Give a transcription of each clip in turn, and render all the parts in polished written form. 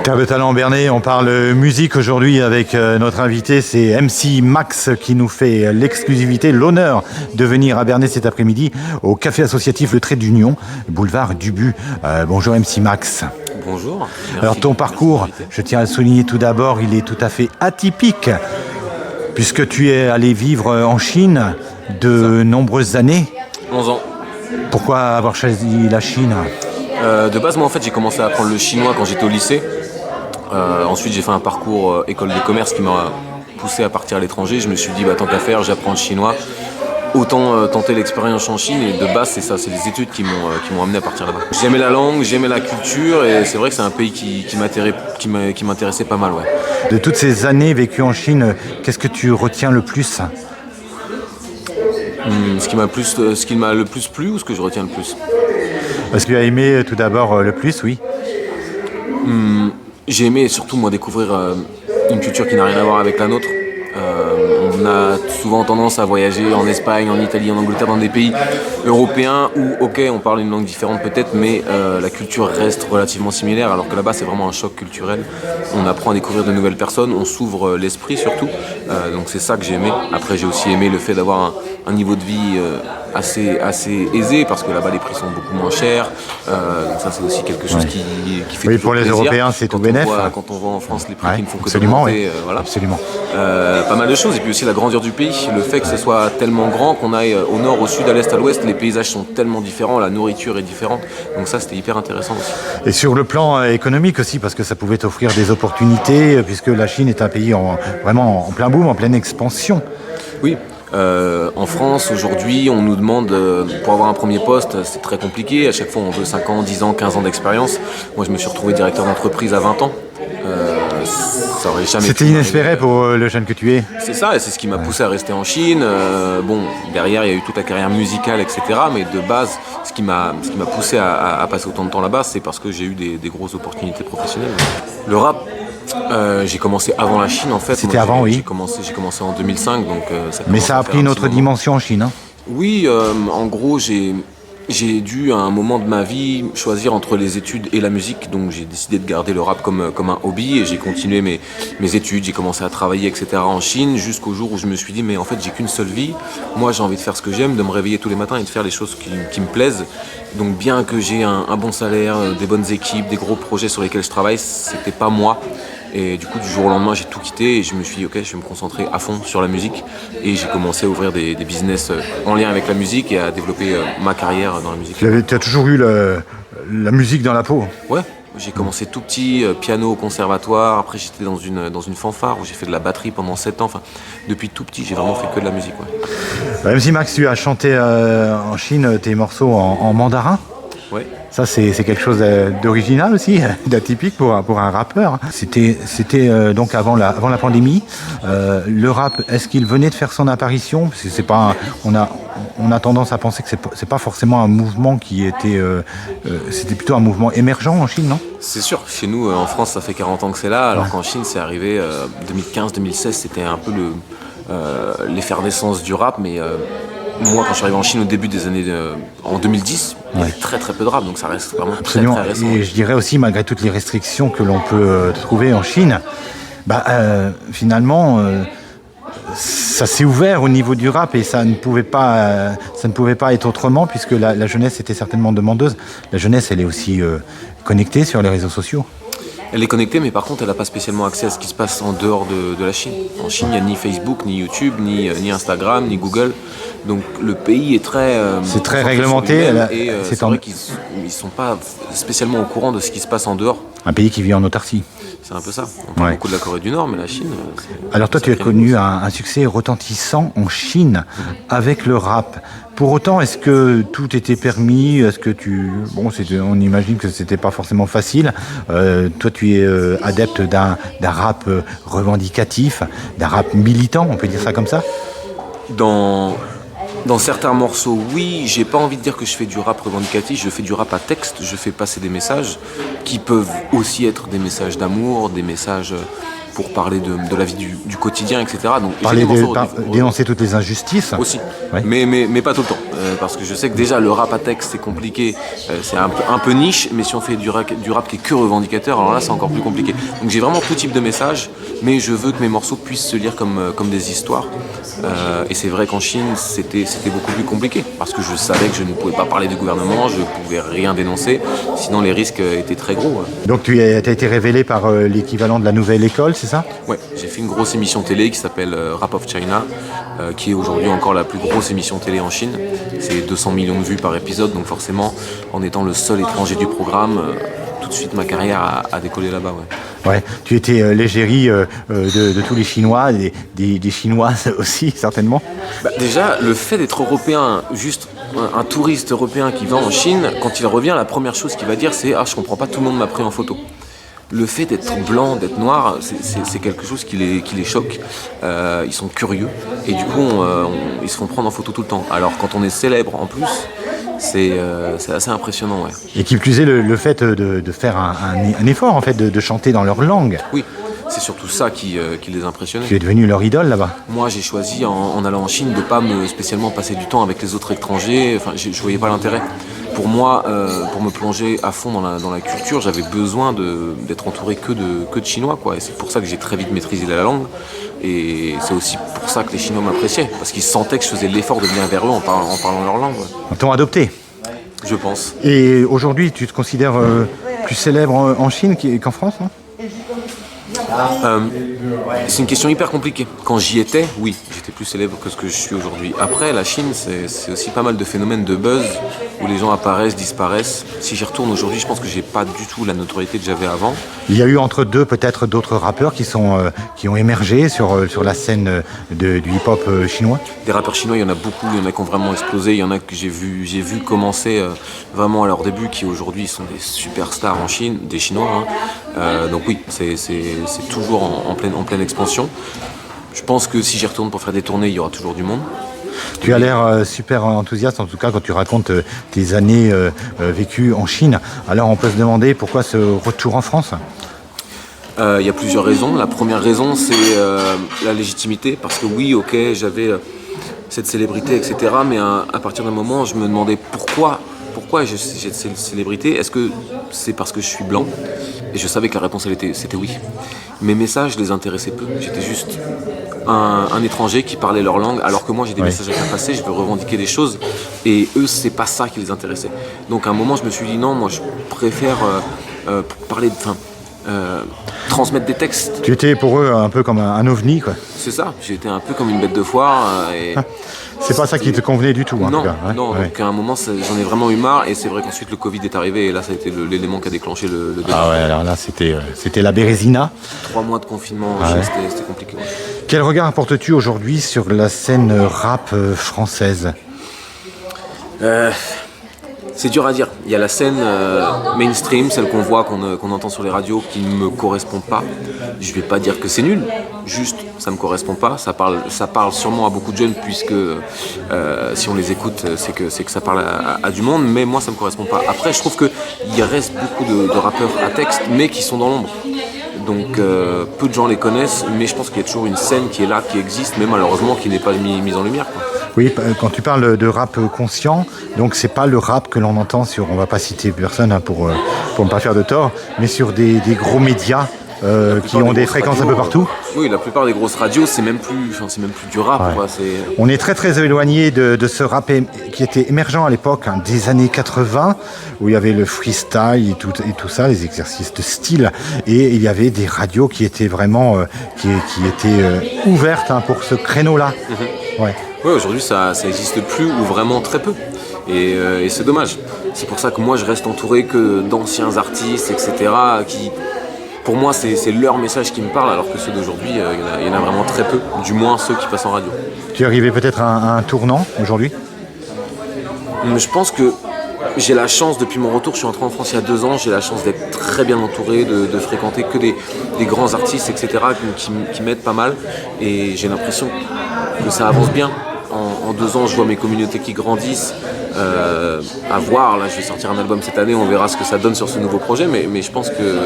Cave de Talent Bernay, on parle musique aujourd'hui avec notre invité, c'est MC Max qui nous fait l'exclusivité, l'honneur de venir à Bernay cet après-midi au Café Associatif Le Trait d'Union, boulevard Dubu. Bonjour MC Max. Bonjour. Alors ton parcours, je tiens à le souligner tout d'abord, il est tout à fait atypique puisque tu es allé vivre en Chine de nombreuses années. 11 ans. Pourquoi avoir choisi la Chine ? De base, moi en fait j'ai commencé à apprendre le chinois quand j'étais au lycée. Ensuite j'ai fait un parcours école de commerce qui m'a poussé à partir à l'étranger. Je me suis dit tant qu'à faire, j'apprends le chinois. Autant tenter l'expérience en Chine, et de base c'est ça, c'est les études qui m'ont amené à partir là-bas. J'aimais la langue, j'aimais la culture et c'est vrai que c'est un pays qui m'intéressait pas mal. Ouais. De toutes ces années vécues en Chine, qu'est-ce que tu retiens le plus ? Ce qui m'a le plus plu ou ce que je retiens le plus ? Est-ce que tu as aimé tout d'abord le plus, oui ? J'ai aimé surtout moi découvrir une culture qui n'a rien à voir avec la nôtre. On a souvent tendance à voyager en Espagne, en Italie, en Angleterre, dans des pays européens où, ok, on parle une langue différente peut-être, mais la culture reste relativement similaire, alors que là-bas, c'est vraiment un choc culturel. On apprend à découvrir de nouvelles personnes, on s'ouvre l'esprit surtout. Donc c'est ça que j'ai aimé. Après, j'ai aussi aimé le fait d'avoir un niveau de vie assez aisé, parce que là-bas, les prix sont beaucoup moins chers. Donc ça, c'est aussi quelque chose qui fait oui, toujours pour les plaisir. Européens, c'est tout bénef. Quand on voit en France les prix qui ne font que absolument, augmenter. oui. Voilà. Absolument. Pas mal de choses, et puis aussi la grandeur du pays, le fait que ce soit tellement grand, qu'on aille au nord, au sud, à l'est, à l'ouest, les paysages sont tellement différents, la nourriture est différente, donc ça c'était hyper intéressant aussi. Et sur le plan économique aussi, parce que ça pouvait t'offrir des opportunités, puisque la Chine est un pays vraiment en plein boom, en pleine expansion. Oui. En France, aujourd'hui, on nous demande, pour avoir un premier poste, c'est très compliqué. À chaque fois, on veut 5 ans, 10 ans, 15 ans d'expérience. Moi, je me suis retrouvé directeur d'entreprise à 20 ans. Ça aurait jamais C'était inespéré pour le jeune que tu es. C'est ça, et c'est ce qui m'a poussé à rester en Chine. Derrière, il y a eu toute la carrière musicale, etc. Mais de base, ce qui m'a poussé à passer autant de temps là-bas, c'est parce que j'ai eu des grosses opportunités professionnelles. Le rap, j'ai commencé avant la Chine en fait. C'était avant, oui. J'ai commencé en 2005, donc mais ça a pris une autre dimension en Chine, hein. Oui, en gros, j'ai dû à un moment de ma vie choisir entre les études et la musique, donc j'ai décidé de garder le rap comme un hobby et j'ai continué mes études, j'ai commencé à travailler, etc. en Chine, jusqu'au jour où je me suis dit mais en fait j'ai qu'une seule vie, moi j'ai envie de faire ce que j'aime, de me réveiller tous les matins et de faire les choses qui me plaisent. Donc bien que j'ai un bon salaire, des bonnes équipes, des gros projets sur lesquels je travaille, c'était pas moi. Et du coup, du jour au lendemain, j'ai tout quitté et je me suis dit, ok, je vais me concentrer à fond sur la musique. Et j'ai commencé à ouvrir des business en lien avec la musique et à développer ma carrière dans la musique. Tu as toujours eu la musique dans la peau. Ouais, j'ai commencé tout petit, piano au conservatoire. Après, j'étais dans une fanfare où j'ai fait de la batterie pendant 7 ans. Enfin, depuis tout petit, j'ai vraiment fait que de la musique. Ouais. MC Max, tu as chanté en Chine tes morceaux en mandarin. Ouais. Ça, c'est quelque chose d'original aussi, d'atypique pour un rappeur. C'était donc avant la pandémie. Le rap, est-ce qu'il venait de faire son apparition ? Parce que c'est pas, on a tendance à penser que c'est pas forcément un mouvement qui était, c'était plutôt un mouvement émergent en Chine, non ? C'est sûr. Chez nous, en France, ça fait 40 ans que c'est là, alors qu'en Chine, c'est arrivé 2015-2016. C'était un peu l'effervescence du rap, mais moi, quand je suis arrivé en Chine au début des années en 2010, il y avait très très peu de rap, donc ça reste vraiment très récent. Et je dirais aussi, malgré toutes les restrictions que l'on peut trouver en Chine, finalement, ça s'est ouvert au niveau du rap et ça ne pouvait pas être autrement, puisque la jeunesse était certainement demandeuse. La jeunesse, elle est aussi connectée sur les réseaux sociaux. Elle est connectée, mais par contre, elle n'a pas spécialement accès à ce qui se passe en dehors de la Chine. En Chine, il n'y a ni Facebook, ni YouTube, ni Instagram, ni Google. Donc le pays est c'est très réglementé. Et c'est vrai qu'ils ne sont pas spécialement au courant de ce qui se passe en dehors. Un pays qui vit en autarcie. C'est un peu ça. On parle beaucoup de la Corée du Nord, mais la Chine... Alors toi, tu as connu un succès retentissant en Chine avec le rap. Pour autant, est-ce que tout était permis ? Est-ce que on imagine que c'était pas forcément facile. Toi, tu es adepte d'un rap revendicatif, d'un rap militant, on peut dire ça comme ça ? Dans certains morceaux, oui, j'ai pas envie de dire que je fais du rap revendicatif, je fais du rap à texte, je fais passer des messages qui peuvent aussi être des messages d'amour, des messages pour parler de la vie du quotidien, etc. Donc, dénoncer toutes les injustices. Aussi, ouais. mais pas tout le temps. parce que je sais que déjà le rap à texte c'est compliqué, c'est un peu niche, mais si on fait du rap qui est que revendicateur, alors là c'est encore plus compliqué. Donc j'ai vraiment tout type de messages, mais je veux que mes morceaux puissent se lire comme des histoires. Et c'est vrai qu'en Chine c'était beaucoup plus compliqué, parce que je savais que je ne pouvais pas parler du gouvernement, je ne pouvais rien dénoncer, sinon les risques étaient très gros. Donc tu as été révélé par l'équivalent de la Nouvelle École, c'est ça? Ouais, j'ai fait une grosse émission télé qui s'appelle Rap of China, qui est aujourd'hui encore la plus grosse émission télé en Chine. C'est 200 millions de vues par épisode, donc forcément, en étant le seul étranger du programme, tout de suite ma carrière a décollé là-bas. Ouais. Ouais, tu étais l'égérie de tous les Chinois, des Chinoises aussi, certainement. Déjà, le fait d'être européen, juste un touriste européen qui va en Chine, quand il revient, la première chose qu'il va dire, c'est « Ah, je comprends pas, tout le monde m'a pris en photo ». Le fait d'être blanc, d'être noir, c'est quelque chose qui les choque. Ils sont curieux et du coup, ils se font prendre en photo tout le temps. Alors quand on est célèbre en plus, c'est assez impressionnant. Ouais. Et qui plus est, le fait de faire un effort, en fait, de chanter dans leur langue. Oui, c'est surtout ça qui les impressionnait. Tu es devenu leur idole là-bas. Moi, j'ai choisi, en allant en Chine, de ne pas spécialement passer du temps avec les autres étrangers. Enfin, je ne voyais pas l'intérêt. Pour moi, pour me plonger à fond dans la culture, j'avais besoin d'être entouré que de Chinois, quoi. Et c'est pour ça que j'ai très vite maîtrisé la langue. Et c'est aussi pour ça que les Chinois m'appréciaient, parce qu'ils sentaient que je faisais l'effort de venir vers eux en parlant leur langue. Ouais. Ils t'ont adopté. Je pense. Et aujourd'hui, tu te considères plus célèbre en Chine qu'en France, non? C'est une question hyper compliquée. Quand j'y étais, oui, j'étais plus célèbre que ce que je suis aujourd'hui. Après, la Chine, c'est aussi pas mal de phénomènes de buzz où les gens apparaissent, disparaissent. Si j'y retourne aujourd'hui, je pense que j'ai pas du tout la notoriété que j'avais avant. Il y a eu entre deux peut-être d'autres rappeurs qui ont émergé sur la scène du hip-hop chinois. Des rappeurs chinois, il y en a beaucoup, il y en a qui ont vraiment explosé, il y en a que j'ai vu commencer vraiment à leur début, qui aujourd'hui sont des superstars en Chine, des Chinois. Hein. Donc oui, c'est toujours en pleine expansion. Je pense que si j'y retourne pour faire des tournées, il y aura toujours du monde. Tu as l'air super enthousiaste, en tout cas, quand tu racontes tes années vécues en Chine. Alors, on peut se demander pourquoi ce retour en France? Il y a plusieurs raisons. La première raison, c'est la légitimité. Parce que oui, ok, j'avais cette célébrité, etc. Mais à partir d'un moment, je me demandais pourquoi j'ai cette célébrité. Est-ce que c'est parce que je suis blanc? Et je savais que la réponse, c'était oui. Mes messages les intéressaient peu. J'étais juste un étranger qui parlait leur langue, alors que moi j'ai des messages à faire passer, je veux revendiquer des choses, et eux c'est pas ça qui les intéressait. Donc à un moment je me suis dit non, moi je préfère transmettre des textes. Tu étais pour eux un peu comme un ovni, quoi. C'est ça, j'étais un peu comme une bête de foire. C'est pas ça qui te convenait du tout, en tout cas. Non, donc à un moment j'en ai vraiment eu marre, et c'est vrai qu'ensuite le Covid est arrivé, et là ça a été l'élément qui a déclenché le début. Ah ouais, alors là c'était la Bérésina. 3 mois de confinement, c'était compliqué. Ouais. Quel regard apportes-tu aujourd'hui sur la scène rap française? C'est dur à dire. Il y a la scène mainstream, celle qu'on voit, qu'on entend sur les radios, qui ne me correspond pas. Je vais pas dire que c'est nul, juste ça me correspond pas. Ça parle sûrement à beaucoup de jeunes, puisque si on les écoute, c'est que ça parle à du monde, mais moi ça me correspond pas. Après, je trouve qu'il reste beaucoup de rappeurs à texte, mais qui sont dans l'ombre. Donc peu de gens les connaissent, mais je pense qu'il y a toujours une scène qui est là, qui existe, mais malheureusement qui n'est pas mise en lumière, quoi. Oui, quand tu parles de rap conscient, donc c'est pas le rap que l'on entend sur, on va pas citer personne hein, pour ne pas faire de tort, mais sur des gros médias qui ont des fréquences un peu partout. Oui, la plupart des grosses radios, c'est même plus du rap. Ouais. Quoi, on est très très éloigné de ce rap qui était émergent à l'époque, hein, des années 80, où il y avait le freestyle et tout ça, les exercices de style, et il y avait des radios qui étaient vraiment qui étaient ouvertes hein, pour ce créneau-là. Mm-hmm. Ouais. Oui, aujourd'hui ça n'existe plus, ou vraiment très peu. Et c'est dommage. C'est pour ça que moi je reste entouré que d'anciens artistes, etc. qui, pour moi, c'est leur message qui me parle, alors que ceux d'aujourd'hui, il y en a vraiment très peu, du moins ceux qui passent en radio. Tu es arrivé peut-être à un tournant aujourd'hui? Je pense que j'ai la chance, depuis mon retour, je suis rentré en France il y a 2 ans, j'ai la chance d'être très bien entouré, de fréquenter que des grands artistes, etc., qui m'aident pas mal, et j'ai l'impression que ça avance bien. En 2 ans, je vois mes communautés qui grandissent. À voir, là je vais sortir un album cette année, on verra ce que ça donne sur ce nouveau projet, mais je pense que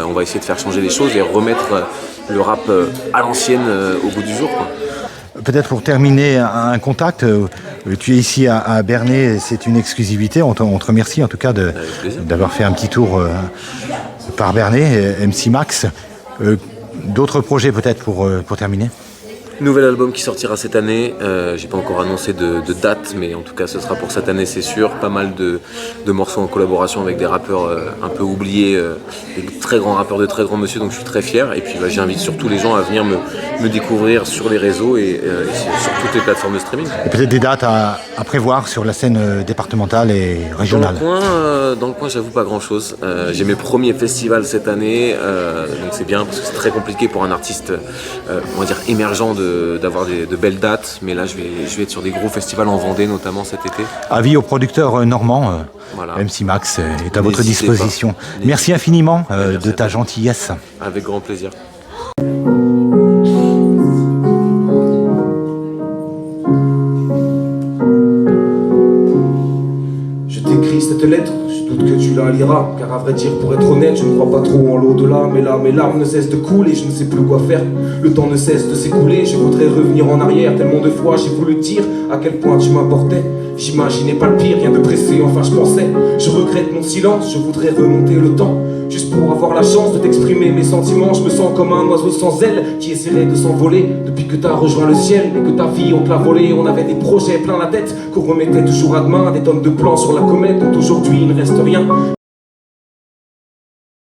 on va essayer de faire changer les choses et remettre le rap à l'ancienne au goût du jour, quoi. Peut-être pour terminer, un contact. Tu es ici à Bernay, c'est une exclusivité. On te remercie en tout cas d'avoir fait un petit tour par Bernay, MC Max. D'autres projets peut-être pour terminer? Nouvel album qui sortira cette année, j'ai pas encore annoncé de date, mais en tout cas ce sera pour cette année c'est sûr. Pas mal de morceaux en collaboration avec des rappeurs un peu oubliés, des très grands rappeurs de très grands monsieur, donc je suis très fier. Et puis j'invite surtout les gens à venir me découvrir sur les réseaux et sur toutes les plateformes de streaming. Et peut-être des dates à prévoir sur la scène départementale et régionale? Dans le coin j'avoue pas grand chose. J'ai mes premiers festivals cette année, donc c'est bien parce que c'est très compliqué pour un artiste on va dire émergent d'avoir de belles dates, mais là je vais être sur des gros festivals en Vendée notamment cet été. Avis au producteur normand, Voilà. MC Max est à votre N'hésitez disposition. pas. Merci infiniment Merci de ta gentillesse. Avec grand plaisir. Je t'écris cette lettre, je doute que tu la liras. Car à vrai dire, pour être honnête, je ne crois pas trop en l'au-delà. Mais là, mes larmes ne cessent de couler, je ne sais plus quoi faire. Le temps ne cesse de s'écouler, je voudrais revenir en arrière. Tellement de fois j'ai voulu dire à quel point tu m'importais. J'imaginais pas le pire, rien de pressé, enfin je pensais. Je regrette mon silence, je voudrais remonter le temps. Juste pour avoir la chance de t'exprimer mes sentiments. Je me sens comme un oiseau sans ailes qui essaierait de s'envoler. Depuis que t'as rejoint le ciel et que ta vie on te l'a volé. On avait des projets plein la tête qu'on remettait toujours à demain. Des tonnes de plans sur la comète dont aujourd'hui il ne reste rien.